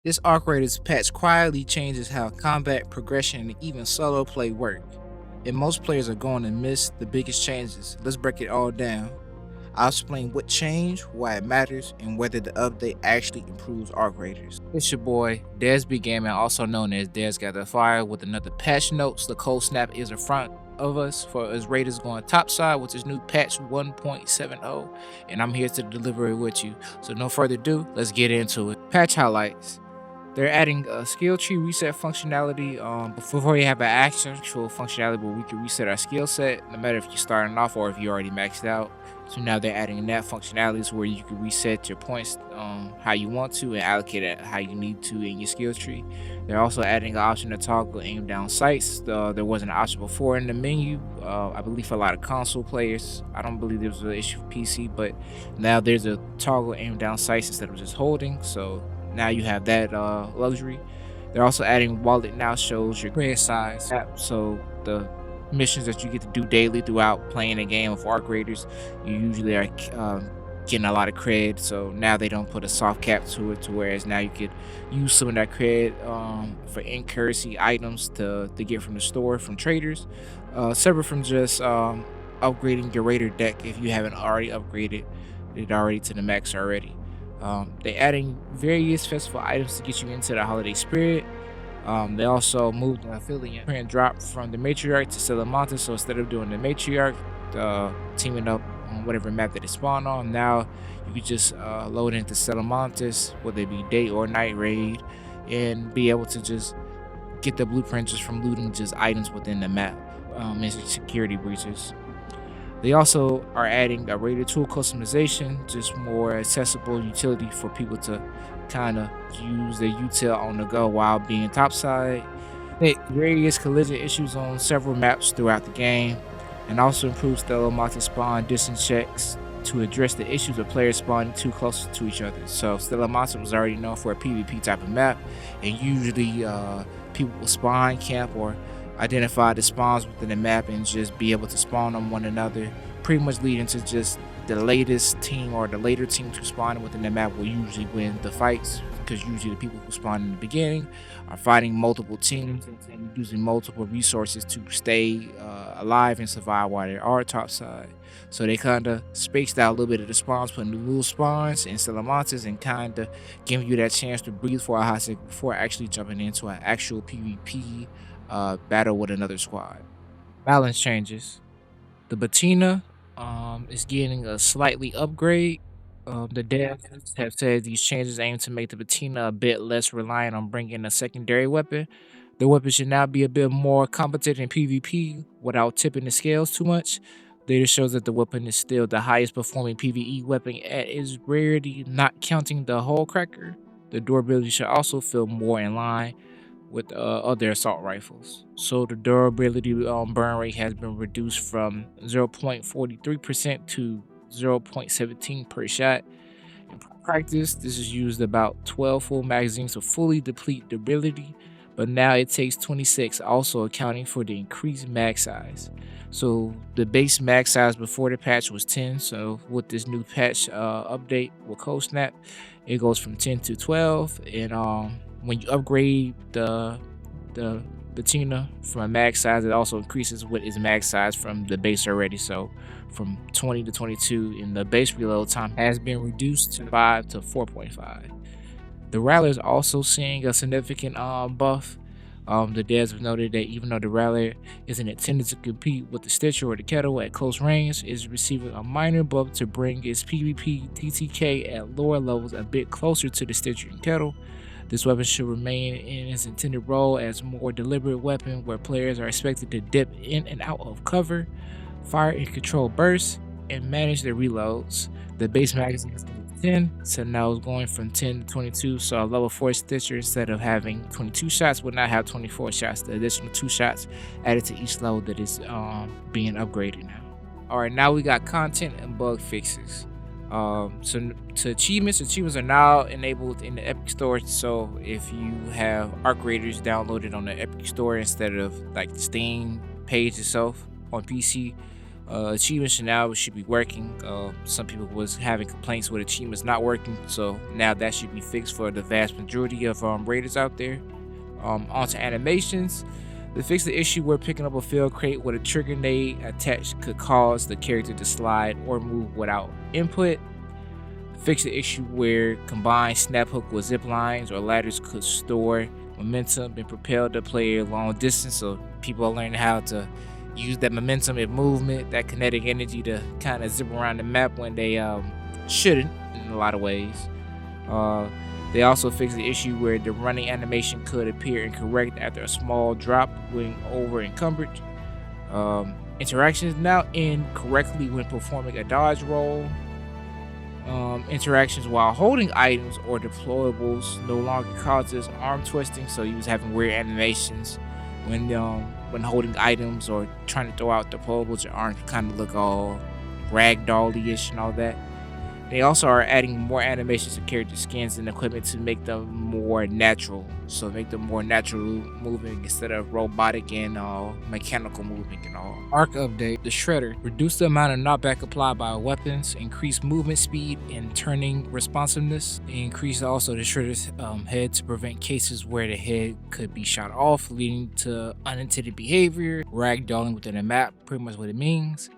This Arc Raiders patch quietly changes how combat, progression, and even solo play work, and most players are going to miss the biggest changes. Let's break it all down. I'll explain what changed, why it matters, and whether the update actually improves Arc Raiders. It's your boy, Desby Gaming, also known as Des Got the Fire, with another patch notes. The cold snap is in front of us for us Raiders going topside with this new patch 1.70, and I'm here to deliver it with you. So no further ado, let's get into it. Patch highlights. They're adding a skill tree reset functionality before you have an actual functionality where we can reset our skill set, no matter if you're starting off or if you already maxed out. So now they're adding that functionalities where you can reset your points how you want to and allocate it how you need to in your skill tree. They're also adding an option to toggle aim down sights. There wasn't an option before in the menu. I believe for a lot of console players. I don't believe there was an issue for PC, but now there's a toggle aim down sights instead of just holding. So now you have that luxury. They're also adding wallet now shows your credit size. So the missions that you get to do daily throughout playing a game of Arc Raiders, you usually are getting a lot of cred. So now they don't put a soft cap to it, to whereas now you could use some of that cred for in currency items to get from the store from traders, separate from just upgrading your Raider deck if you haven't already upgraded it already to the max already. They're adding various festival items to get you into the holiday spirit. They also moved the affiliate print drop from the matriarch to Salamanca. So instead of doing the matriarch, teaming up on whatever map that it spawned on, now you can just load into Salamantas, whether it be day or night raid, and be able to just get the blueprint just from looting just items within the map and security breaches. They also are adding a Raider tool customization, just more accessible utility for people to kind of use their util on the go while being topside. Various collision issues on several maps throughout the game, and also improves Stellamata spawn distance checks to address the issues of players spawning too close to each other. So Stellamata was already known for a PvP type of map, and usually people will spawn camp or identify the spawns within the map and just be able to spawn on one another, pretty much leading to just the latest team or the later teams who spawn within the map will usually win the fights, because usually the people who spawn in the beginning are fighting multiple teams and using multiple resources to stay alive and survive while they are topside. So they kind of spaced out a little bit of the spawns, putting the little spawns and Salamantas and kind of giving you that chance to breathe for a hot second before actually jumping into an actual PvP battle with another squad. Balance changes. The Batina is getting a slightly upgrade. The devs have said these changes aim to make the Batina a bit less reliant on bringing a secondary weapon. The weapon should now be a bit more competent in PvP without tipping the scales too much. Data shows that the weapon is still the highest performing PvE weapon at its rarity, not counting the hull cracker. The durability should also feel more in line with other assault rifles. So the durability burn rate has been reduced from 0.43% to 0.17 per shot. In practice, this is used about 12 full magazines to fully deplete durability, but now it takes 26, also accounting for the increased mag size. So the base mag size before the patch was 10, so with this new patch update with Cold Snap, it goes from 10 to 12, and when you upgrade the Batina from a mag size, it also increases what is mag size from the base already. So from 20 to 22, and the base reload time has been reduced to 5 to 4.5. The Rattler is also seeing a significant buff. The devs have noted that even though the Rattler isn't intended to compete with the Stitcher or the Kettle at close range, it is receiving a minor buff to bring its PvP TTK at lower levels a bit closer to the Stitcher and Kettle. This weapon should remain in its intended role as a more deliberate weapon where players are expected to dip in and out of cover, fire and control bursts, and manage their reloads. The base magazine is 10, so now it's going from 10 to 22, so a level 4 Stitcher, instead of having 22 shots, will now have 24 shots. The additional 2 shots added to each level that is being upgraded now. Alright, now we got content and bug fixes. So to achievements are now enabled in the Epic Store. So if you have Arc Raiders downloaded on the Epic Store instead of like the Steam page itself on PC, Achievements now should be working. Some people was having complaints with achievements not working, so now that should be fixed for the vast majority of raiders out there. Onto animations. They fixed the issue where picking up a field crate with a trigger nade attached could cause the character to slide or move without input. Fix the issue where combined snap hook with zip lines or ladders could store momentum and propel the player long distance. So people are learning how to use that momentum and movement, that kinetic energy to kind of zip around the map when they shouldn't in a lot of ways. They also fixed the issue where the running animation could appear incorrect after a small drop when over encumbered. Interactions now end correctly when performing a dodge roll. Interactions while holding items or deployables no longer causes arm twisting, so you was having weird animations when holding items or trying to throw out deployables. Your arms kind of look all ragdoll-ish and all that. They also are adding more animations to character skins and equipment to make them more natural. So make them more natural moving instead of robotic and mechanical moving and all. Arc update. The Shredder. Reduce the amount of knockback applied by weapons, increase movement speed and turning responsiveness. Increase also the Shredder's head to prevent cases where the head could be shot off, leading to unintended behavior. Ragdolling within a map, pretty much what it means.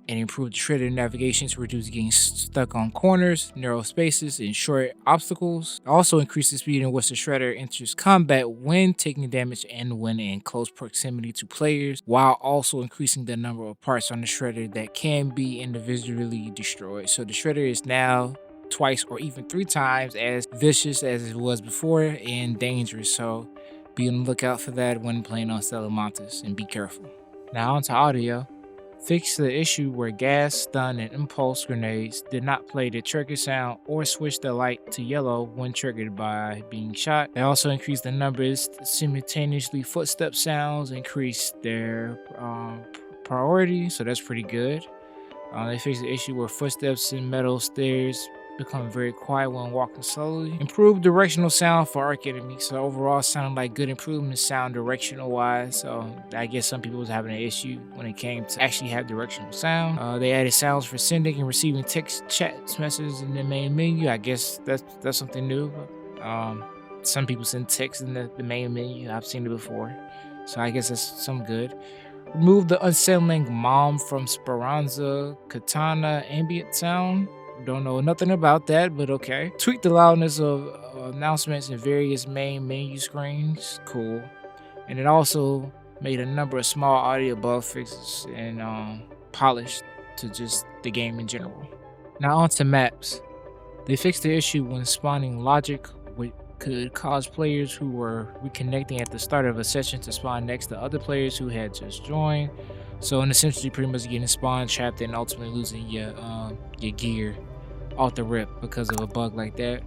And improve the Shredder navigation to reduce getting stuck on corners, narrow spaces, and short obstacles. Also increase the speed in which the Shredder enters combat when taking damage and when in close proximity to players, while also increasing the number of parts on the Shredder that can be individually destroyed. So the Shredder is now twice or even 3 times as vicious as it was before and dangerous, so be on the lookout for that when playing on Salamantas and be careful. Now onto audio. Fix the issue where gas, stun, and impulse grenades did not play the trigger sound or switch the light to yellow when triggered by being shot. They also increased the numbers simultaneously footstep sounds, increased their priority, so that's pretty good. They fixed the issue where footsteps in metal stairs become very quiet when walking slowly. Improved directional sound for arc enemies. So overall, sounded like good improvements sound directional wise. So I guess some people was having an issue when it came to actually have directional sound. They added sounds for sending and receiving text chat messages in the main menu. I guess that's something new. Some people send text in the main menu. I've seen it before. So I guess that's some good. Remove the unsettling mom from Speranza Katana ambient sound. Don't know nothing about that, but okay. Tweak the loudness of announcements in various main menu screens. Cool. And it also made a number of small audio bug fixes and polished to just the game in general. Now on to maps. They fixed the issue when spawning logic, which could cause players who were reconnecting at the start of a session to spawn next to other players who had just joined. So in essentially pretty much getting spawn trapped and ultimately losing your gear off the rip because of a bug like that.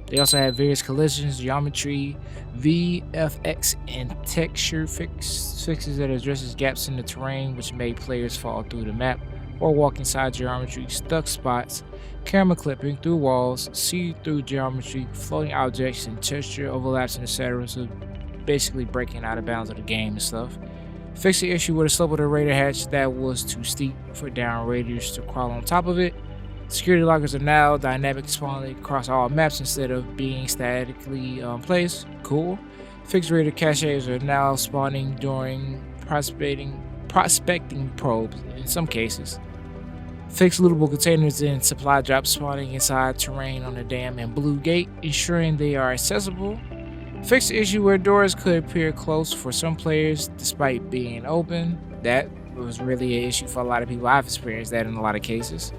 They also have various collisions, geometry, VFX, and texture fixes that addresses gaps in the terrain which made players fall through the map or walk inside geometry, stuck spots, camera clipping through walls, see-through geometry, floating objects, and texture overlaps, and etc. So basically breaking out of bounds of the game and stuff. Fix the issue with the slope of the raider hatch that was too steep for down raiders to crawl on top of it. Security lockers are now dynamic spawning across all maps instead of being statically placed. Cool. Fixed raider caches are now spawning during prospecting probes in some cases. Fixed lootable containers and supply drops spawning inside terrain on the dam and blue gate, ensuring they are accessible. Fix the issue where doors could appear closed for some players despite being open. That was really an issue for a lot of people. I've experienced that in a lot of cases.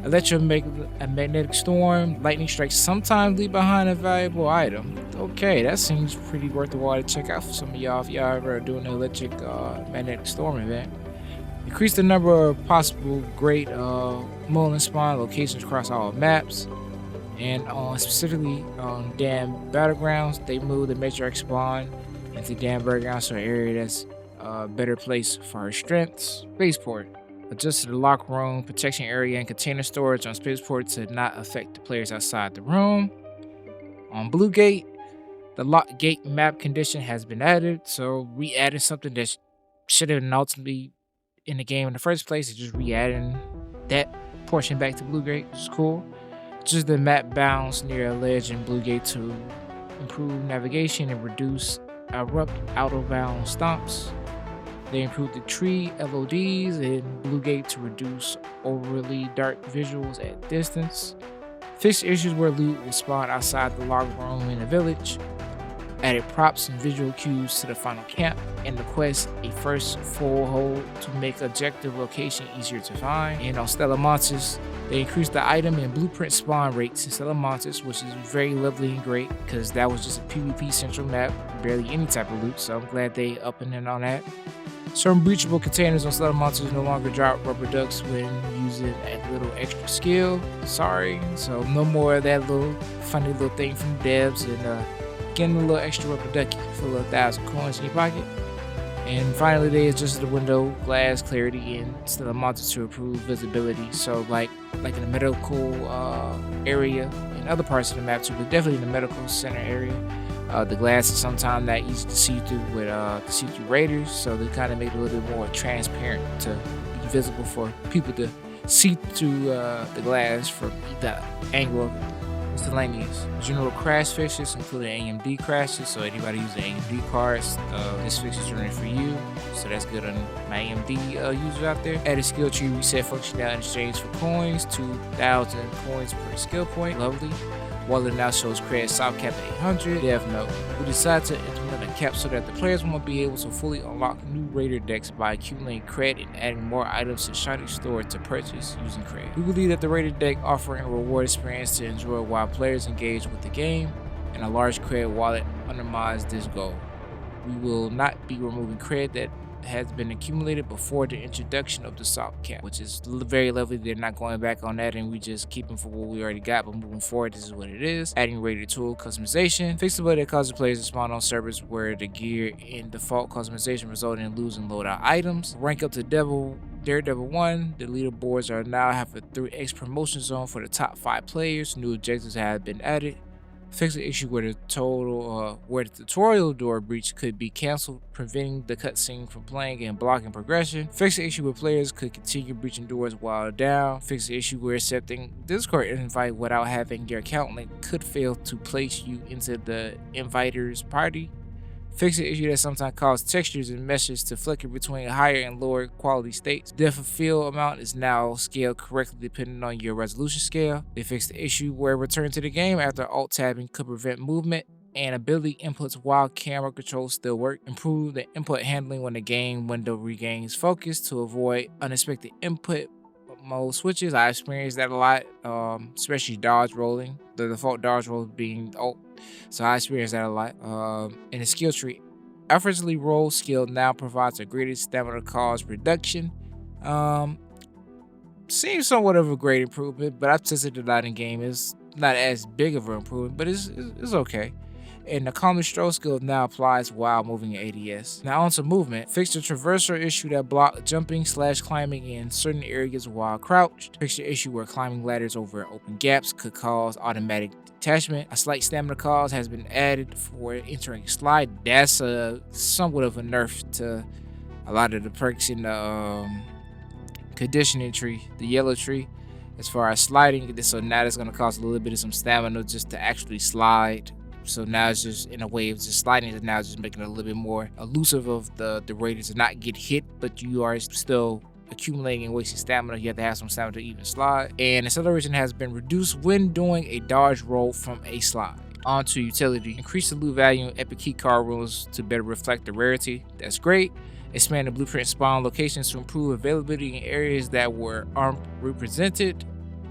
Electromagnetic storm, lightning strikes sometimes leave behind a valuable item. Okay, that seems pretty worth the while to check out for some of y'all if y'all ever doing an electric magnetic storm event. Increase the number of possible great Mullen spawn locations across all maps. And specifically on dam battlegrounds, they move the matriarch spawn into dam battlegrounds, so an area that's a better place for our strengths. Spaceport. Adjusted the lock room, protection area, and container storage on Spaceport to not affect the players outside the room. On Blue Gate, the lock gate map condition has been added, so we added something that's should have ultimately in the game in the first place. It's just re-adding that portion back to Blue Gate, which is cool. Just the map bounds near a ledge in Blue Gate to improve navigation and reduce abrupt out-of-bound stomps. They improved the tree LODs in Blue Gate to reduce overly dark visuals at distance. Fixed issues where loot will spawn outside the log room in the village. Added props and visual cues to the final camp and the quest a first full hold to make objective location easier to find. And on Stellar Montes, they increased the item and blueprint spawn rates in Stellar Montes, which is very lovely and great because that was just a PvP central map, barely any type of loot, so I'm glad they upping in on that. Certain breachable containers on Stellar Montes no longer drop rubber ducks when using a little extra skill. Sorry, so no more of that little funny little thing from the devs and getting a little extra rubber ducky for a little 1,000 coins in your pocket. And finally, they adjusted the window glass clarity in Stellar Montes to improve visibility. So like in the medical area and other parts of the map too, but definitely in the medical center area. The glass is sometimes not easy to see through with the see-through raiders, so they kind of made it a little bit more transparent to be visible for people to see through the glass from the angle of Miscellaneous. General crash fixes including AMD crashes, so anybody using AMD cards, this fix is running for you, so that's good on my AMD users out there. Added skill tree reset functionality in exchange for coins, 2,000 coins per skill point, lovely. Wallet now shows credit soft cap at 800. Dev note: we decided to implement a cap so that the players won't be able to fully unlock new raider decks by accumulating credit and adding more items to Shiny Store to purchase using credit. We believe that the raider deck offering a reward experience to enjoy while players engage with the game, and a large credit wallet undermines this goal. We will not be removing credit that has been accumulated before the introduction of the soft cap, which is very lovely. They're not going back on that, and we just keep them for what we already got, but moving forward, this is what it is. Adding raider tool customization. Fix the bug that causes players to spawn on servers where the gear in default customization resulted in losing loadout items. Rank up to Daredevil 1. The leaderboards are now have a 3x promotion zone for the top 5 players. New objectives have been added. Fix the issue where the tutorial door breach could be cancelled, preventing the cutscene from playing and blocking progression. Fix the issue where players could continue breaching doors while down. Fix the issue where accepting Discord invite without having your account link could fail to place you into the inviter's party. Fix the issue that sometimes causes textures and meshes to flicker between higher and lower quality states. Depth of field amount is now scaled correctly depending on your resolution scale. They fixed the issue where return to the game after alt tabbing could prevent movement and ability inputs while camera controls still work. Improve the input handling when the game window regains focus to avoid unexpected input mode switches. I experienced that a lot, especially dodge rolling. The default dodge roll being alt. So I experienced that a lot. In the skill tree, effortlessly roll skill now provides a greater stamina cost reduction. Seems somewhat of a great improvement, but I've tested it out in game. It's not as big of an improvement, but it's okay. And the calming stroke skill now applies while moving in ADS. Now onto movement. Fix the traversal issue that blocked jumping/climbing in certain areas while crouched. Fix the issue where climbing ladders over open gaps could cause automatic detachment. A slight stamina cost has been added for entering slide. That's somewhat of a nerf to a lot of the perks in the conditioning tree, the yellow tree, as far as sliding. So now that's going to cost a little bit of some stamina just to actually slide. So now it's just in a way of just sliding it, now it's just making it a little bit more elusive of the raiders to not get hit, but you are still accumulating and wasting stamina. You have to have some stamina to even slide. And acceleration has been reduced when doing a dodge roll from a slide. On to utility. Increase the loot value in epic key card rules to better reflect the rarity. That's great. Expand the blueprint spawn locations to improve availability in areas that were unrepresented.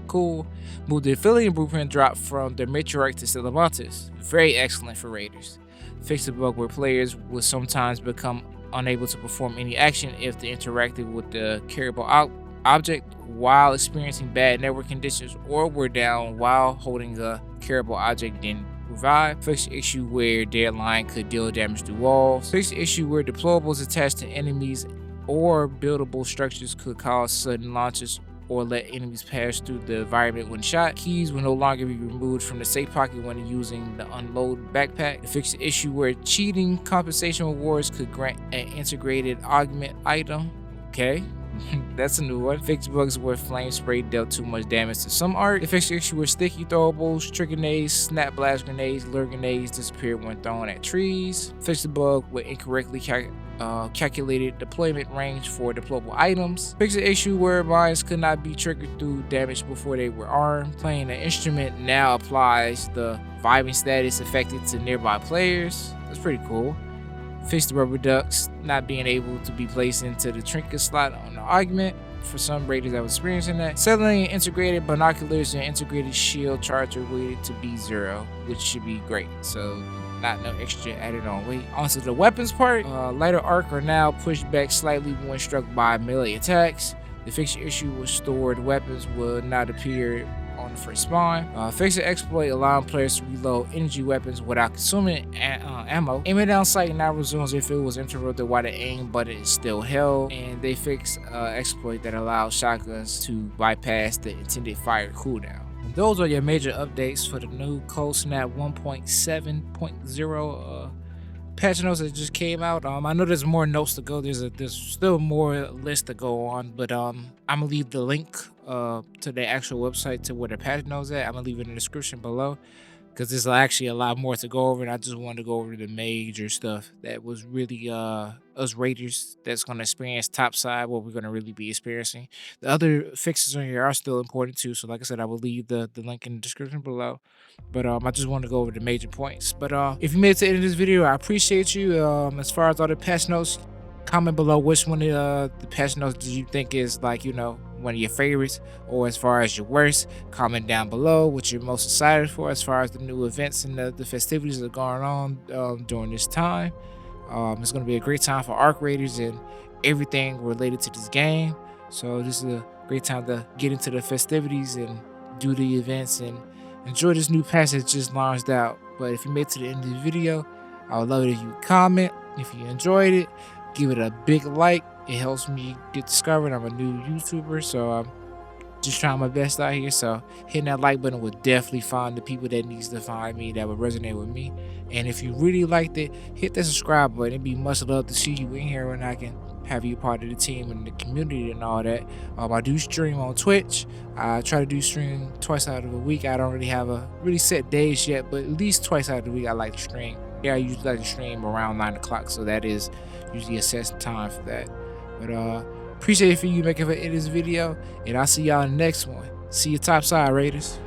Cool. Move the affiliate blueprint drop from the Matriarch to Stellar Montes. Very excellent for raiders. Fix the bug where players will sometimes become unable to perform any action if they interacted with the carryable object while experiencing bad network conditions or were down while holding a carryable object then revive. Fix the issue where deadline could deal damage to walls. Fix the issue where deployables attached to enemies or buildable structures could cause sudden launches or let enemies pass through the environment when shot. Keys will no longer be removed from the safe pocket when using the unload backpack. To fix the issue where cheating compensation rewards could grant an integrated augment item. Okay. That's a new one. Fix bugs where flame spray dealt too much damage to some art. They fix the issue where sticky throwables, trigger grenades, snap blast grenades, lure grenades disappear when thrown at trees. Fix the bug with incorrectly calculated deployment range for deployable items. Fix the issue where mines could not be triggered through damage before they were armed. Playing an instrument now applies the vibing status affected to nearby players. That's pretty cool. Fix the rubber ducks not being able to be placed into the trinket slot on the augment. For some raiders that was experiencing that. Settling integrated binoculars and integrated shield charger weighted to be 0, which should be great. So not no extra added on weight. Onto the weapons part. Lighter arc are now pushed back slightly when struck by melee attacks. The fix issue with stored weapons will not appear on the first spawn. Fix the exploit allowing players to reload energy weapons without consuming ammo. Aiming down sight now resumes if it was interrupted while the aim button is still held. And they fix exploit that allows shotguns to bypass the intended fire cooldown. And those are your major updates for the new Cold Snap 1.7.0 patch notes that just came out. I know there's more notes to go. There's still more list to go on, but I'm gonna leave the link to the actual website to where the patch notes at. I'm gonna leave it in the description below, because there's actually a lot more to go over, and I just wanted to go over the major stuff that was really us raiders that's going to experience topside, what we're going to really be experiencing. The other fixes on here are still important too, so like I said, I will leave the link in the description below. But I just want to go over the major points. But if you made it to the end of this video, I appreciate you. As far as all the patch notes, comment below which one of the patch notes do you think is, like, you know, one of your favorites, or as far as your worst. Comment down below what you're most excited for as far as the new events and the festivities that are going on during this time. It's going to be a great time for ARC Raiders and everything related to this game. So this is a great time to get into the festivities and do the events and enjoy this new patch that just launched out. But if you made it to the end of the video, I would love it if you comment. If you enjoyed it, give it a big like. It helps me get discovered. I'm a new YouTuber, so I'm just trying my best out here. So hitting that like button will definitely find the people that needs to find me, that would resonate with me. And if you really liked it, hit that subscribe button. It'd be much love to see you in here, and I can have you part of the team and the community and all that. I do stream on Twitch. I try to do stream twice out of a week. I don't really have a set days yet, but at least twice out of the week I like to stream. Yeah, I usually like to stream around 9 o'clock, so that is usually a set time for that. But appreciate it for you making it in this video, and I'll see y'all in the next one. See you topside, Raiders.